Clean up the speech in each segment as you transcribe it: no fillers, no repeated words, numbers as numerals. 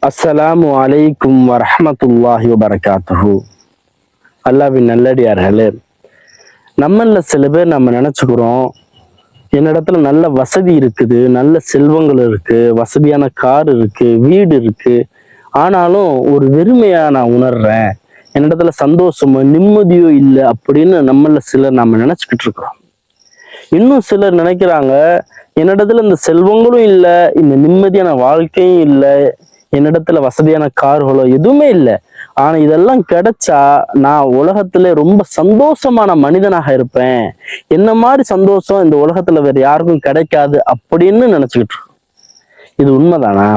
அஸ்ஸலாமு அலைக்கும் வரஹ்மத்துல்லாஹி வபரகாத்துஹு. அல்லாஹ்வின் நல்லடியார்களே, நம்மள சில பேர் நம்ம நினைச்சுக்கிறோம், என்னிடத்துல நல்ல வசதி இருக்குது, நல்ல செல்வங்கள் இருக்கு, வசதியான கார் இருக்கு, வீடு இருக்கு, ஆனாலும் ஒரு வெறுமையா நான் உணர்றேன், என்னிடத்துல சந்தோஷமோ நிம்மதியோ இல்லை அப்படின்னு நம்மள சிலர் நம்ம நினைச்சுக்கிட்டு இருக்கிறோம். இன்னும் சிலர் நினைக்கிறாங்க, என்னிடத்துல இந்த செல்வங்களும் இல்லை, இந்த நிம்மதியான வாழ்க்கையும் இல்லை, என்னிடத்துல வசதியான கார்களோ எதுவுமே இல்லை, ஆனா இதெல்லாம் கிடைச்சா நான் உலகத்துல ரொம்ப சந்தோஷமான மனிதனாக இருப்பேன், என்ன மாதிரி சந்தோஷம் இந்த உலகத்துல வேற யாருக்கும் கிடைக்காது அப்படின்னு நினைச்சுக்கிட்டு இருக்கோம். இது உண்மைதானா?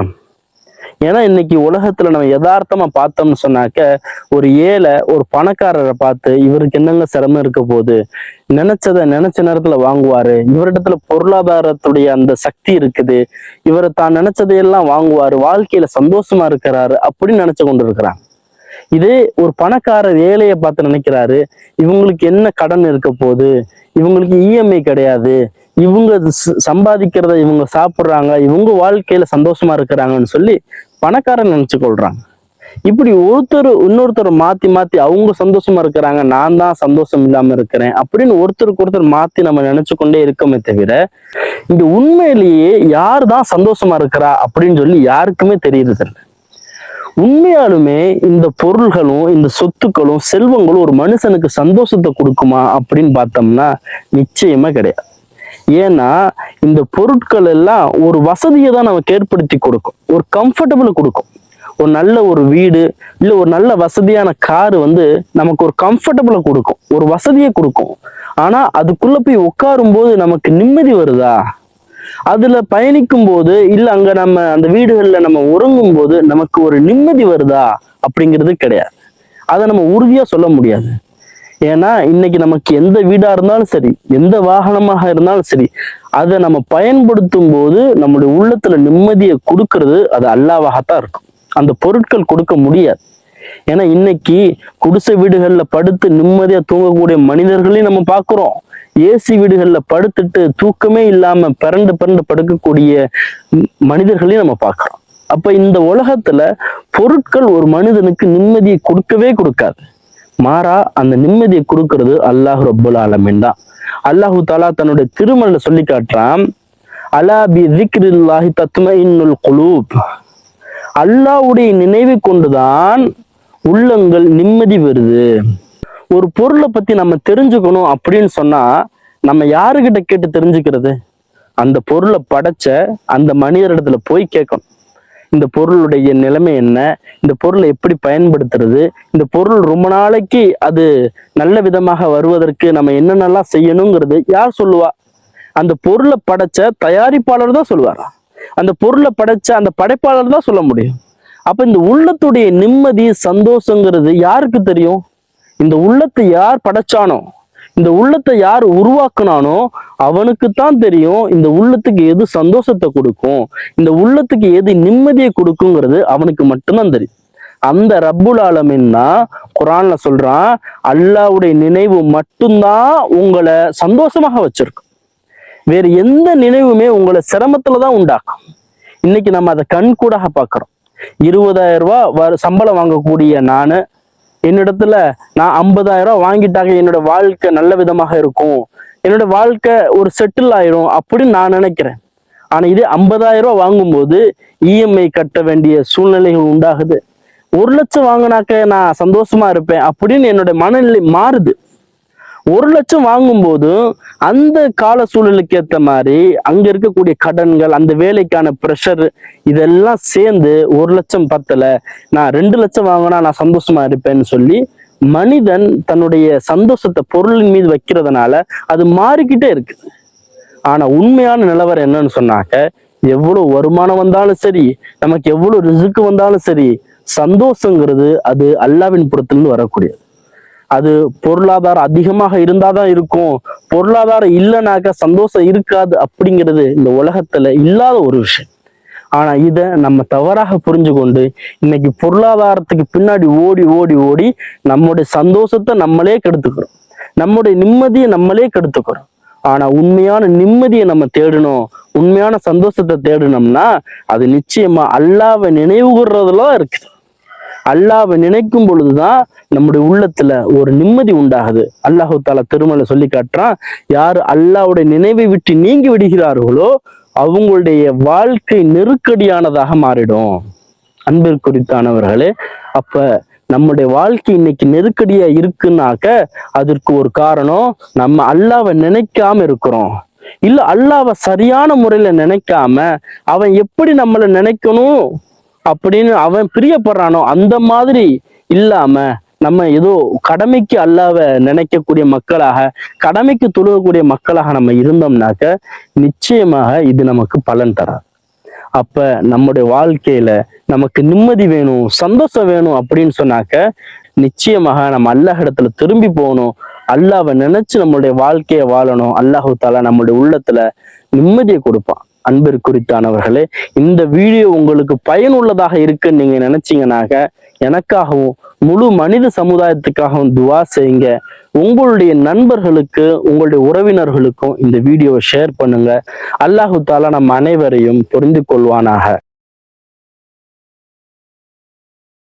ஏன்னா இன்னைக்கு உலகத்துல நம்ம யதார்த்தமா பார்த்தோம்னு சொன்னாக்க, ஒரு ஏழை ஒரு பணக்காரரை பார்த்து இவருக்கு என்னங்க சிரமம் இருக்க போகுது, நினைச்சத நினைச்ச நேரத்துல வாங்குவாரு, இவரிடத்துல பொருளாதாரத்துடைய அந்த சக்தி இருக்குது, இவரை தான் நினைச்சதையெல்லாம் வாங்குவாரு, வாழ்க்கையில சந்தோஷமா இருக்கிறாரு அப்படின்னு நினைச்சு கொண்டு இருக்கிறாங்க. இதே ஒரு பணக்காரர் ஏழையை பார்த்து நினைக்கிறாரு, இவங்களுக்கு என்ன கடன் இருக்க போகுது, இவங்களுக்கு இஎம்ஐ கிடையாது, இவங்க சம்பாதிக்கிறத இவங்க சாப்பிட்றாங்க, இவங்க வாழ்க்கையில சந்தோஷமா இருக்கிறாங்கன்னு சொல்லி பணக்காரன் நினைச்சு கொள்றாங்க. இப்படி ஒருத்தர் இன்னொருத்தர் மாத்தி மாத்தி அவங்க சந்தோஷமா இருக்கிறாங்க, நான் தான் சந்தோஷம் இல்லாம இருக்கிறேன் அப்படின்னு ஒருத்தருக்கு ஒருத்தர் மாத்தி நம்ம நினைச்சு கொண்டே இருக்கமே தவிர, இந்த உண்மையிலேயே யார் தான் சந்தோஷமா இருக்கிறா அப்படின்னு சொல்லி யாருக்குமே தெரியுறது இல்லை. உண்மையாலுமே இந்த பொருள்களும் இந்த சொத்துக்களும் செல்வங்களும் ஒரு மனுஷனுக்கு சந்தோஷத்தை கொடுக்குமா அப்படின்னு பார்த்தோம்னா நிச்சயமா கிடையாது. ஏன்னா இந்த பொருட்கள் எல்லாம் ஒரு வசதியை தான் நமக்கு ஏற்படுத்தி கொடுக்கும், ஒரு கம்ஃபர்டபுள் கொடுக்கும். ஒரு நல்ல ஒரு வீடு இல்லை ஒரு நல்ல வசதியான காரு நமக்கு ஒரு கம்ஃபர்டபுளை கொடுக்கும், ஒரு வசதியை கொடுக்கும். ஆனா அதுக்குள்ள போய் உட்காரும் போது நமக்கு நிம்மதி வருதா? அதுல பயணிக்கும் போது இல்ல அங்க நம்ம அந்த வீடுகள்ல நம்ம உறங்கும் போது நமக்கு ஒரு நிம்மதி வருதா அப்படிங்கிறது கிடையாது. அதை நம்ம உறுதியா சொல்ல முடியாது. ஏன்னா இன்னைக்கு நமக்கு எந்த வீடா இருந்தாலும் சரி, எந்த வாகனமாக இருந்தாலும் சரி, அதை நம்ம பயன்படுத்தும் போது நம்முடைய உள்ளத்துல நிம்மதியை கொடுக்கறது அது அல்லாஹ்வாகத்தான் இருக்கும், அந்த பொருட்கள் கொடுக்க முடியாது. ஏன்னா இன்னைக்கு குடிசை வீடுகள்ல படுத்து நிம்மதியா தூங்கக்கூடிய மனிதர்களையும் நம்ம பார்க்கிறோம், ஏசி வீடுகள்ல படுத்துட்டு தூக்கமே இல்லாம பிறண்டு பிறண்டு படுக்கக்கூடிய மனிதர்களையும் நம்ம பார்க்கிறோம். அப்ப இந்த உலகத்துல பொருட்கள் ஒரு மனிதனுக்கு நிம்மதியை கொடுக்கவே கொடுக்காது, மாறா அந்த நிம்மதியை கொடுக்கறது அல்லாஹ் ரப்புல் ஆலமீன் தான். அல்லாஹு தாலா தன்னுடைய திருமறையில சொல்லி காட்டுறான், அலா பி ஸிக்ரில்லாஹி தத்மஇன்னுல் குலூப், அல்லாஹ்வுடைய நினைவை கொண்டுதான் உள்ளங்கள் நிம்மதி வருது. ஒரு பொருளை பத்தி நம்ம தெரிஞ்சுக்கணும் அப்படின்னு சொன்னா நம்ம யாருக்கிட்ட கேட்டு தெரிஞ்சுக்கிறது? அந்த பொருளை படைச்ச அந்த மனிதரிடத்துல போய் கேட்கணும், இந்த பொருளுடைய நிலைமை என்ன, இந்த பொருளை எப்படி பயன்படுத்துறது, இந்த பொருள் ரொம்ப நாளைக்கு அது நல்ல விதமாக வருவதற்கு நம்ம என்னென்னலாம் செய்யணுங்கிறது யார் சொல்லுவா? அந்த பொருளை படைச்ச தயாரிப்பாளர் தான் சொல்லுவாரா? அந்த பொருளை படைச்ச அந்த படைப்பாளர் தான் சொல்ல முடியும். அப்ப இந்த உள்ளத்துடைய நிம்மதி சந்தோஷங்கிறது யாருக்கு தெரியும்? இந்த உள்ளத்தை யார் படைச்சானோ, இந்த உள்ளத்தை யார் உருவாக்குனானோ அவனுக்குத்தான் தெரியும் இந்த உள்ளத்துக்கு எது சந்தோஷத்தை கொடுக்கும், இந்த உள்ளத்துக்கு எது நிம்மதியை கொடுக்குங்கிறது அவனுக்கு மட்டும்தான் தெரியும். அந்த ரப்புல் ஆலமீன் தான் குர்ஆன்ல சொல்றான், அல்லாஹ்வுடைய நினைவு மட்டும்தான் உங்களை சந்தோஷமாக வச்சிருக்கும், வேறு எந்த நினைவுமே உங்களை சிரமத்துலதான் உண்டாக்கும். இன்னைக்கு நம்ம அதை கண் கூடாக பார்க்கிறோம். 20,000 ரூபாய் சம்பளம் வாங்கக்கூடிய என்னிடத்துல நான் 50,000 ரூபாய் வாங்கிட்டாங்க, என்னோட வாழ்க்கை நல்ல விதமாக இருக்கும், என்னோட வாழ்க்கை ஒரு செட்டில் ஆயிரும் அப்படின்னு நான் நினைக்கிறேன். ஆனா இதே 50,000 ரூபாய் வாங்கும்போது இஎம்ஐ கட்ட வேண்டிய சூழ்நிலைகள் உண்டாகுது. 1,00,000 வாங்கினாக்க நான் சந்தோஷமா இருப்பேன் அப்படின்னு என்னோட மனநிலை மாறுது. 1,00,000 வாங்கும்போது அந்த கால சூழலுக்கு ஏற்ற மாதிரி அங்க இருக்கக்கூடிய கடன்கள், அந்த வேலைக்கான ப்ரெஷர், இதெல்லாம் சேர்ந்து 1,00,000 பத்தல, நான் 2,00,000 வாங்கினா நான் சந்தோஷமா இருப்பேன்னு சொல்லி மனிதன் தன்னுடைய சந்தோஷத்தை பொருளின் மீது வைக்கிறதுனால அது மாறிக்கிட்டே இருக்குது. ஆனா உண்மையான நிலவரம் என்னன்னு சொன்னாக்க, எவ்வளவு வருமானம் வந்தாலும் சரி, நமக்கு எவ்வளவு ரிஸ்க் வந்தாலும் சரி, சந்தோஷங்கிறது அது அல்லாஹ்வின் புறத்திலிருந்து வரக்கூடியது. அது பொருளாதாரம் அதிகமாக இருந்தாதான் இருக்கும், பொருளாதாரம் இல்லைனாக்க சந்தோஷம் இருக்காது அப்படிங்கிறது இந்த உலகத்துல இல்லாத ஒரு விஷயம். ஆனா இதை நம்ம தவறாக புரிஞ்சு கொண்டு இன்னைக்கு பொருளாதாரத்துக்கு பின்னாடி ஓடி ஓடி ஓடி நம்முடைய சந்தோஷத்தை நம்மளே கெடுத்துக்கிறோம், நம்முடைய நிம்மதியை நம்மளே கெடுத்துக்கிறோம். ஆனா உண்மையான நிம்மதியை நம்ம தேடணும், உண்மையான சந்தோஷத்தை தேடணும்னா அது நிச்சயமா அல்லாஹ்வை நினைவு கூர்றதுல இருக்குது. அல்லாஹ்வை நினைக்கும் பொழுதுதான் நம்முடைய உள்ளத்துல ஒரு நிம்மதி உண்டாகுது. அல்லாஹு தாலா திருமலை சொல்லி காட்டுறான், யாரு அல்லாஹ்வுடைய நினைவை விட்டு நீங்கி விடுகிறார்களோ அவங்களுடைய வாழ்க்கை நெருக்கடியானதாக மாறிடும். அன்பிற்குரித்தானவர்களே, அப்ப நம்முடைய வாழ்க்கை இன்னைக்கு நெருக்கடியா இருக்குன்னாக்க அதற்கு ஒரு காரணம் நம்ம அல்லாஹ்வை நினைக்காம இருக்கிறோம். இல்ல அல்லாஹ்வை சரியான முறையில நினைக்காம அவன் எப்படி நம்மளை நினைக்கணும் அப்படின்னு அவன் பிரியப்படுறானோ அந்த மாதிரி இல்லாம நம்ம ஏதோ கடமைக்கு அல்லாஹ்வை நினைக்கக்கூடிய மக்களாக, கடமைக்கு தொழுகக்கூடிய மக்களாக நம்ம இருந்தோம்னாக்க நிச்சயமாக இது நமக்கு பலன் தராது. அப்ப நம்முடைய வாழ்க்கையில நமக்கு நிம்மதி வேணும், சந்தோஷம் வேணும் அப்படின்னு சொன்னாக்க நிச்சயமாக நம்ம அல்லாஹ் இடத்துல திரும்பி போகணும், அல்லாஹ்வை நினைச்சு நம்மளுடைய வாழ்க்கையை வாழணும். அல்லாஹு தாலா நம்மளுடைய உள்ளத்துல நிம்மதியை கொடுப்பான். அன்பிற்குரித்தானவர்களே, இந்த வீடியோ உங்களுக்கு பயனுள்ளதாக இருக்குன்னு நீங்க நினைச்சீங்கன்னாக்க எனக்காகவும் முழு மனித சமுதாயத்துக்காகவும் துவா செய்யுங்க. உங்களுடைய நண்பர்களுக்கு, உங்களுடைய உறவினர்களுக்கும் இந்த வீடியோவை ஷேர் பண்ணுங்க. அல்லாஹு தாலா நம்ம அனைவரையும் புரிந்து கொள்வானாக.